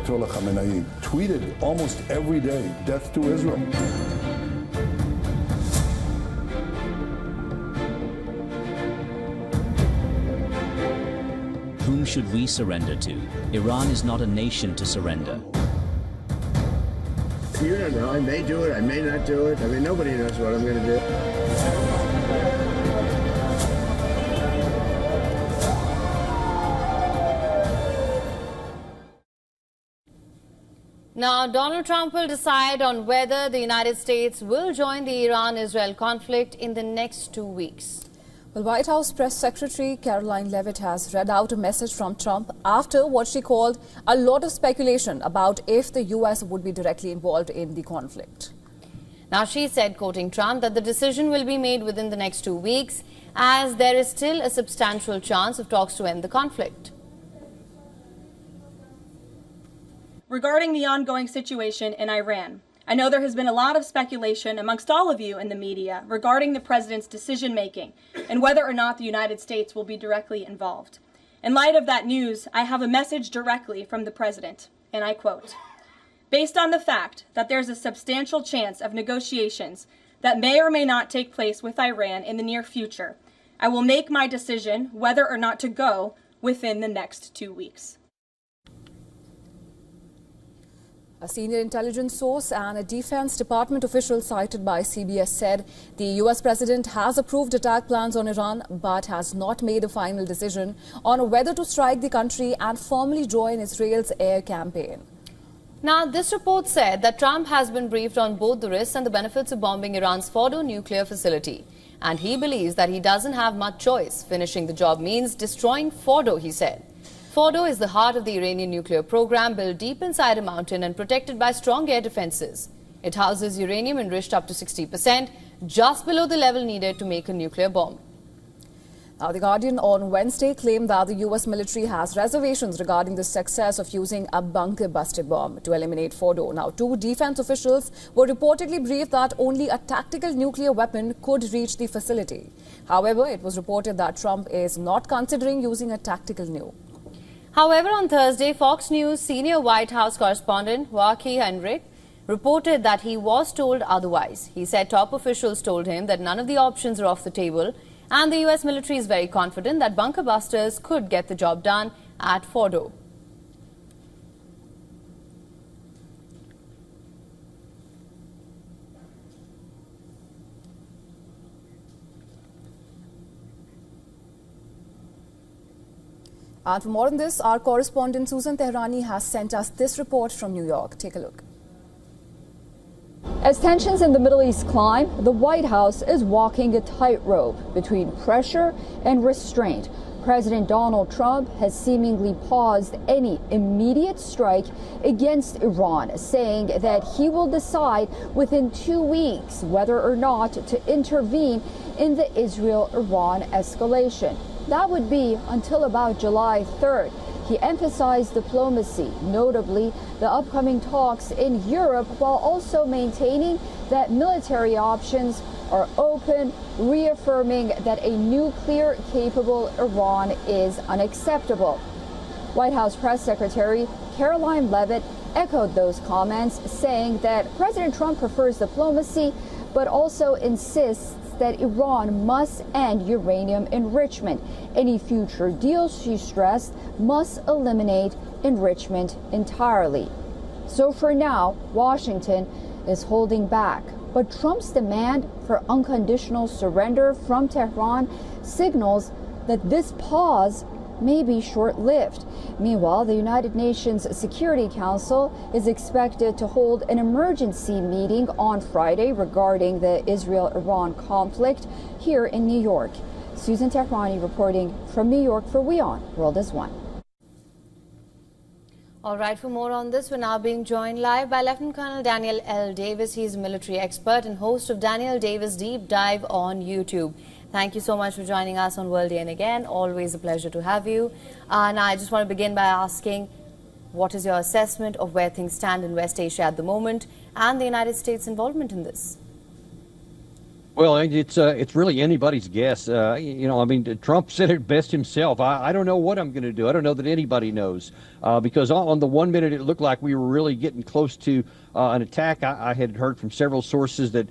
Ayatollah Khamenei tweeted almost every day, "Death to Israel." Whom should we surrender to? Iran is not a nation to surrender. You don't know. I may do it. I may not do it. I mean, nobody knows what I'm going to do. Now, Donald Trump will decide on whether the United States will join the Iran-Israel conflict in the next 2 weeks. Well, White House Press Secretary Caroline Leavitt has read out a message from Trump after what she called a lot of speculation about if the U.S. would be directly involved in the conflict. Now, she said, quoting Trump, that the decision will be made within the next 2 weeks, as there is still a substantial chance of talks to end the conflict. Regarding the ongoing situation in Iran, I know there has been a lot of speculation amongst all of you in the media regarding the president's decision-making and whether or not the United States will be directly involved. In light of that news, I have a message directly from the president, and I quote, "Based on the fact that there's a substantial chance of negotiations that may or may not take place with Iran in the near future, I will make my decision whether or not to go within the next 2 weeks." A senior intelligence source and a Defense Department official cited by CBS said the U.S. president has approved attack plans on Iran but has not made a final decision on whether to strike the country and formally join Israel's air campaign. Now, this report said that Trump has been briefed on both the risks and the benefits of bombing Iran's Fordo nuclear facility. And he believes that he doesn't have much choice. Finishing the job means destroying Fordo, he said. Fordo is the heart of the Iranian nuclear program, built deep inside a mountain and protected by strong air defenses. It houses uranium enriched up to 60%, just below the level needed to make a nuclear bomb. Now, The Guardian on Wednesday claimed that the U.S. military has reservations regarding the success of using a bunker-buster bomb to eliminate Fordo. Now, two defense officials were reportedly briefed that only a tactical nuclear weapon could reach the facility. However, it was reported that Trump is not considering using a tactical nuke. However, on Thursday, Fox News senior White House correspondent Joachim Heinrich reported that he was told otherwise. He said top officials told him that none of the options are off the table, and the U.S. military is very confident that bunker busters could get the job done at Fordo. And for more on this, our correspondent Susan Tehrani has sent us this report from New York. Take a look. As tensions in the Middle East climb, the White House is walking a tightrope between pressure and restraint. President Donald Trump has seemingly paused any immediate strike against Iran, saying that he will decide within 2 weeks whether or not to intervene in the Israel-Iran escalation. That would be until about July 3rd. He emphasized diplomacy, notably the upcoming talks in Europe, while also maintaining that military options are open, reaffirming that a nuclear-capable Iran is unacceptable. White House Press Secretary Caroline Leavitt echoed those comments, saying that President Trump prefers diplomacy, but also insists that Iran must end uranium enrichment. Any future deals, she stressed, must eliminate enrichment entirely. So for now, Washington is holding back. But Trump's demand for unconditional surrender from Tehran signals that this pause may be short-lived. Meanwhile, the United Nations Security Council is expected to hold an emergency meeting on Friday regarding the Israel-Iran conflict here in New York. Susan Tehrani reporting from New York for WION World is One. All right, for more on this, we're now being joined live by Lieutenant Colonel Daniel L. Davis. He's a military expert and host of Daniel Davis Deep Dive on YouTube. Thank you so much for joining us on World Day. And again, always a pleasure to have you. And I just want to begin by asking, what is your assessment of where things stand in West Asia at the moment and the United States' involvement in this? Well, it's really anybody's guess. I mean, Trump said it best himself. I don't know what I'm going to do. I don't know that anybody knows, because on the 1 minute it looked like we were really getting close to an attack. I had heard from several sources that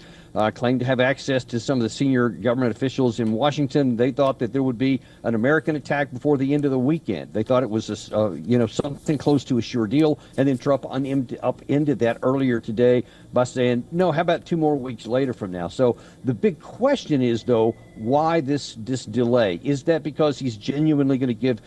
claimed to have access to some of the senior government officials in Washington. They thought that there would be an American attack before the end of the weekend. They thought it was something close to a sure deal. And then Trump upended that earlier today by saying, no, how about 2 more weeks later from now? So the big question is, though, why this delay? Is that because he's genuinely going to give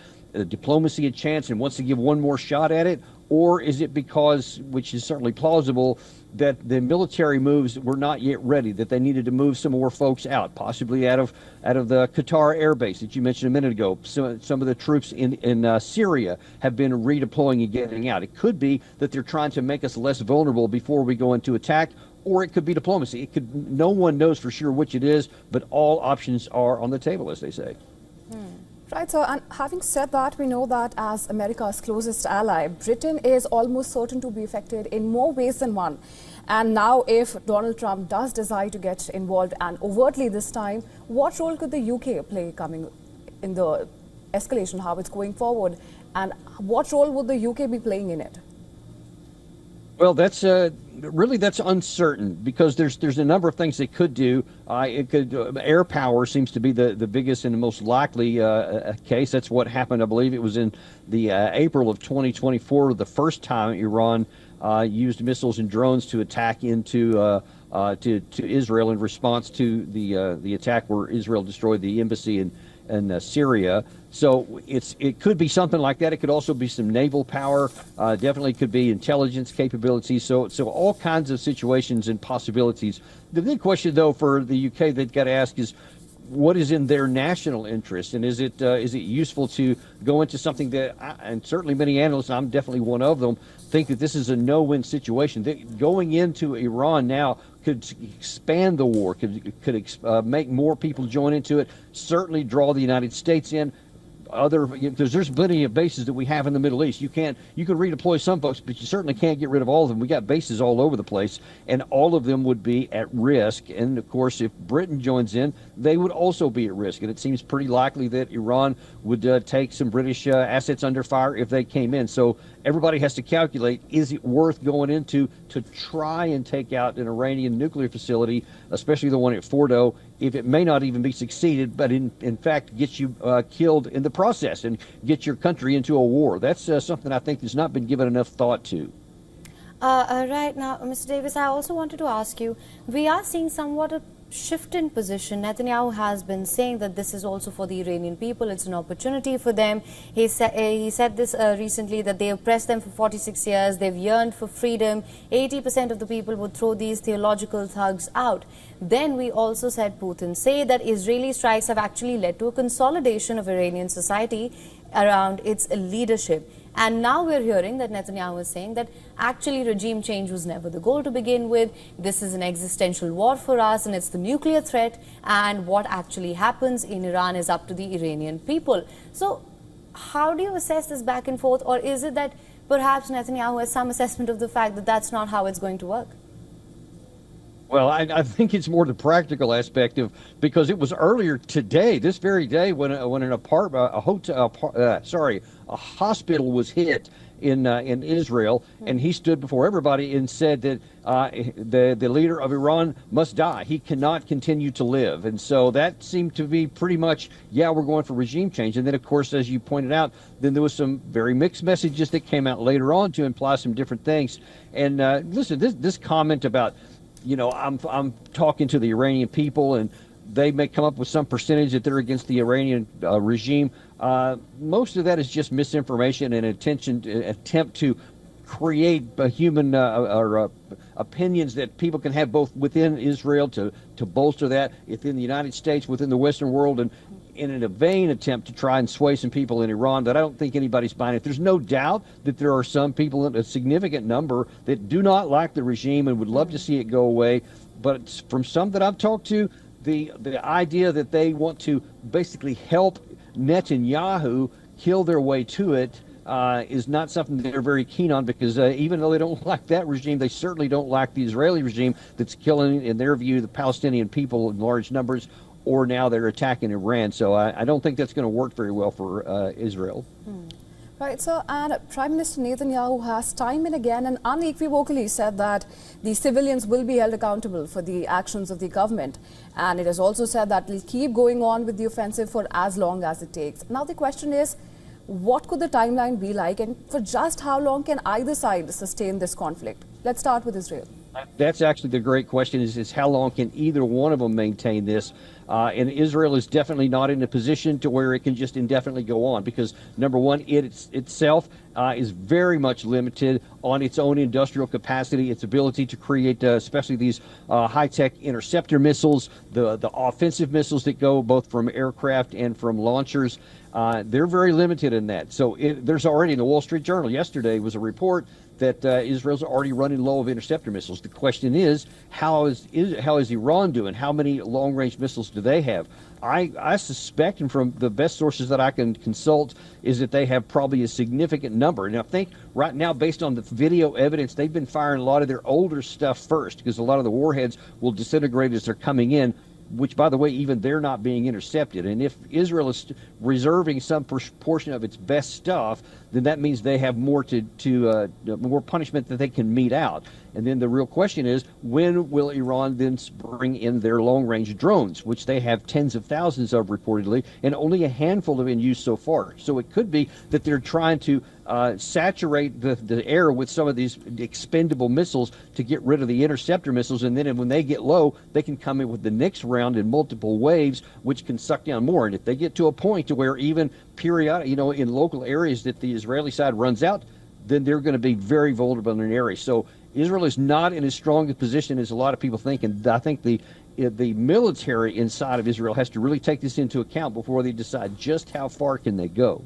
diplomacy a chance and wants to give one more shot at it? Or is it because, which is certainly plausible, that the military moves were not yet ready, that they needed to move some more folks out, possibly out of the Qatar air base that you mentioned a minute ago? Some of the troops in Syria have been redeploying and getting out. It could be that they're trying to make us less vulnerable before we go into attack, or it could be diplomacy. No one knows for sure which it is, but all options are on the table, as they say. Right, so and having said that, we know that as America's closest ally, Britain is almost certain to be affected in more ways than one. And now if Donald Trump does decide to get involved, and overtly this time, what role could the UK play coming in the escalation, how it's going forward, and what role would the UK be playing in it? Well, that's uncertain, because there's a number of things they could do. Air power seems to be the biggest and the most likely case. That's what happened. I believe it was in the April of 2024, the first time Iran used missiles and drones to attack into to Israel in response to the attack where Israel destroyed the embassy in Syria. So it could be something like that. It could also be some naval power. Definitely could be intelligence capabilities. So all kinds of situations and possibilities. The big question, though, for the UK they've got to ask is, what is in their national interest, and is it useful to go into something that, and certainly many analysts, I'm definitely one of them, think that this is a no-win situation. Going into Iran now could expand the war, could make more people join into it, certainly draw the United States in. Because there's plenty of bases that we have in the Middle East. You can redeploy some folks, but you certainly can't get rid of all of them. We got bases all over the place, and all of them would be at risk. And of course, if Britain joins in, they would also be at risk. And it seems pretty likely that Iran would take some British assets under fire if they came in. So everybody has to calculate, is it worth going into to try and take out an Iranian nuclear facility, especially the one at Fordo, if it may not even be succeeded, but in fact gets you killed in the process and get your country into a war? That's something I think has not been given enough thought to. Right now, Mr. Davis, I also wanted to ask you, we are seeing somewhat a shift in position. Netanyahu has been saying that this is also for the Iranian people. It's an opportunity for them. He said this recently, that they oppressed them for 46 years. They've yearned for freedom. 80% of the people would throw these theological thugs out. Then we also said Putin say that Israeli strikes have actually led to a consolidation of Iranian society around its leadership. And now we're hearing that Netanyahu is saying that actually regime change was never the goal to begin with. This is an existential war for us, and it's the nuclear threat, and what actually happens in Iran is up to the Iranian people. So how do you assess this back and forth? Or is it that perhaps Netanyahu has some assessment of the fact that that's not how it's going to work? Well, I think it's more the practical aspect of, because it was earlier today, this very day, when an a hospital was hit in Israel, and he stood before everybody and said that the leader of Iran must die. He cannot continue to live. And so that seemed to be pretty much, yeah, we're going for regime change. And then, of course, as you pointed out, then there was some very mixed messages that came out later on to imply some different things. And listen, this comment about, I'm talking to the Iranian people, and they may come up with some percentage that they're against the Iranian regime. Most of that is just misinformation and attempt to create human opinions that people can have both within Israel to bolster that, within the United States, within the Western world, and in a vain attempt to try and sway some people in Iran that I don't think anybody's buying it. There's no doubt that there are some people, a significant number, that do not like the regime and would love to see it go away. But from some that I've talked to, the idea that they want to basically help Netanyahu kill their way to it, is not something they're very keen on, because even though they don't like that regime, they certainly don't like the Israeli regime that's killing, in their view, the Palestinian people in large numbers, or now they're attacking Iran. So I don't think that's going to work very well for Israel. Right, so, and Prime Minister Netanyahu has time and again and unequivocally said that the civilians will be held accountable for the actions of the government. And it has also said that we'll keep going on with the offensive for as long as it takes. Now the question is, what could the timeline be like, and for just how long can either side sustain this conflict? Let's start with Israel. That's actually the great question, is how long can either one of them maintain this? And Israel is definitely not in a position to where it can just indefinitely go on, because, number one, it itself is very much limited on its own industrial capacity, its ability to create especially these high-tech interceptor missiles, the offensive missiles that go both from aircraft and from launchers. They're very limited in that. So there's already, in the Wall Street Journal yesterday was a report that Israel's already running low of interceptor missiles. The question is, how is Iran doing? How many long-range missiles do they have? I suspect, and from the best sources that I can consult, is that they have probably a significant number. And I think right now, based on the video evidence, they've been firing a lot of their older stuff first, because a lot of the warheads will disintegrate as they're coming in, which, by the way, even they're not being intercepted. And if Israel is reserving some portion of its best stuff, then that means they have more more punishment that they can mete out. And then the real question is, when will Iran then bring in their long-range drones, which they have tens of thousands of reportedly, and only a handful have been used so far. So it could be that they're trying to saturate the air with some of these expendable missiles to get rid of the interceptor missiles, and then when they get low, they can come in with the next round in multiple waves, which can suck down more. And if they get to a point to where even periodic, in local areas that the Israeli side runs out, then they're going to be very vulnerable in an area. So Israel is not in as strong a position as a lot of people think, and I think the military inside of Israel has to really take this into account before they decide just how far can they go.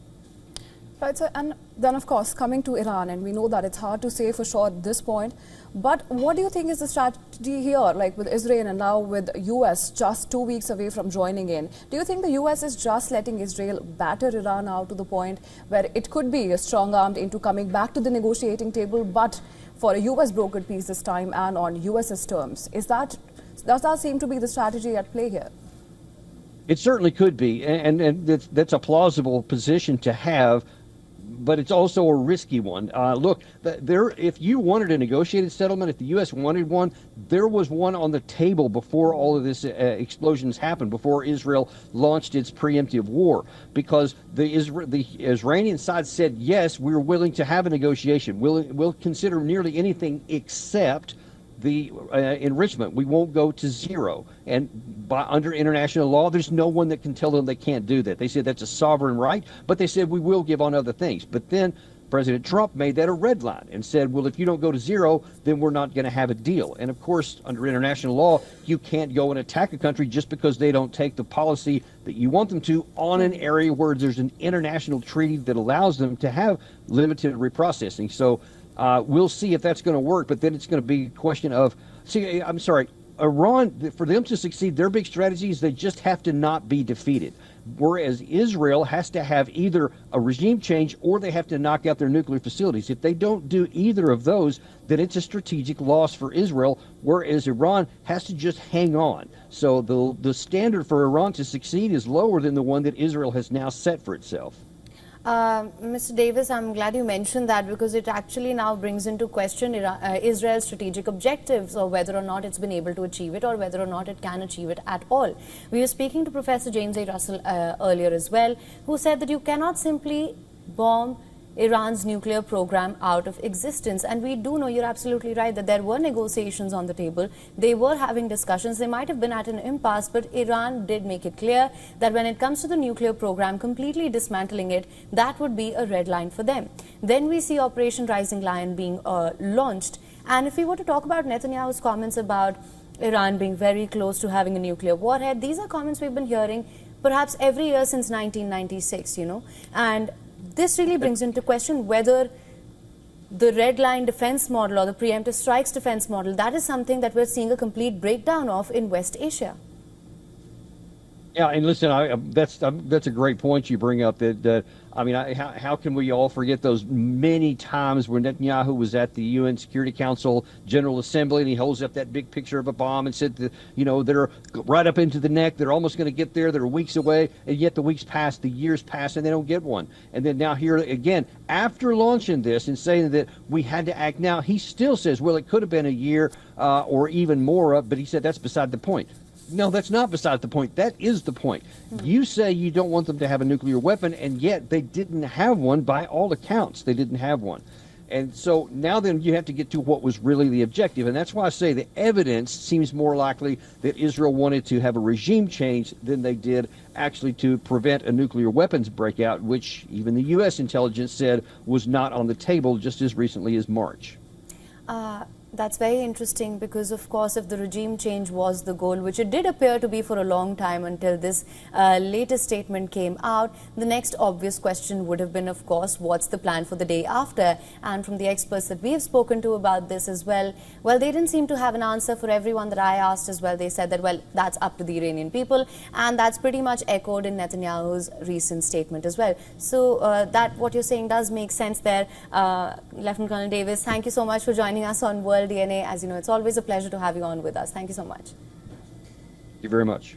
Right, so, and then of course coming to Iran, and we know that it's hard to say for sure at this point, but what do you think is the strategy here, like with Israel and now with US just 2 weeks away from joining in? Do you think the US is just letting Israel batter Iran out to the point where it could be strong-armed into coming back to the negotiating table, but for a US brokered peace this time and on US's terms? Does that seem to be the strategy at play here? It certainly could be, and that's a plausible position to have, but it's also a risky one. Look, if you wanted a negotiated settlement, if the U.S. wanted one, there was one on the table before all of this explosions happened, before Israel launched its preemptive war, because the Iranian side said, yes, we're willing to have a negotiation. We'll consider nearly anything except the enrichment. We won't go to zero. And under international law, there's no one that can tell them they can't do that. They said that's a sovereign right, but they said we will give on other things. But then President Trump made that a red line and said, well, if you don't go to zero, then we're not going to have a deal. And of course, under international law, you can't go and attack a country just because they don't take the policy that you want them to on an area where there's an international treaty that allows them to have limited reprocessing. So we'll see if that's going to work, but then it's going to be a question of, Iran, for them to succeed, their big strategy is they just have to not be defeated. Whereas Israel has to have either a regime change or they have to knock out their nuclear facilities. If they don't do either of those, then it's a strategic loss for Israel, whereas Iran has to just hang on. So the standard for Iran to succeed is lower than the one that Israel has now set for itself. Mr. Davis, I'm glad you mentioned that, because it actually now brings into question Israel's strategic objectives, or whether or not it's been able to achieve it, or whether or not it can achieve it at all. We were speaking to Professor James A. Russell earlier as well, who said that you cannot simply bomb Iran's nuclear program out of existence. And we do know, you're absolutely right, that there were negotiations on the table. They were having discussions. They might have been at an impasse, but Iran did make it clear that when it comes to the nuclear program, completely dismantling it, that would be a red line for them. Then we see Operation Rising Lion being launched. And if we were to talk about Netanyahu's comments about Iran being very close to having a nuclear warhead, these are comments we've been hearing perhaps every year since 1996, and this really brings into question whether the red line defense model or the preemptive strikes defense model, that is something that we're seeing a complete breakdown of in West Asia. Yeah, and listen, that's a great point you bring up. How can we all forget those many times when Netanyahu was at the UN Security Council General Assembly and he holds up that big picture of a bomb and said that, they're right up into the neck, they're almost going to get there, they're weeks away, and yet the weeks pass, the years pass, and they don't get one. And then now here again, after launching this and saying that we had to act now, he still says, well, it could have been a year or even more, but he said that's beside the point. No, that's not beside the point. That is the point. You say you don't want them to have a nuclear weapon, and yet they didn't have one by all accounts. They didn't have one. And so now then you have to get to what was really the objective. And that's why I say the evidence seems more likely that Israel wanted to have a regime change than they did actually to prevent a nuclear weapons breakout, which even the U.S. intelligence said was not on the table just as recently as March. That's very interesting because, of course, if the regime change was the goal, which it did appear to be for a long time until this latest statement came out, the next obvious question would have been, of course, what's the plan for the day after? And from the experts that we have spoken to about this as well, they didn't seem to have an answer for everyone that I asked as well. They said that, that's up to the Iranian people, and that's pretty much echoed in Netanyahu's recent statement as well. So that what you're saying does make sense there. Lieutenant Colonel Davis, thank you so much for joining us on World DNA. As you know, it's always a pleasure to have you on with us. Thank you so much. Thank you very much.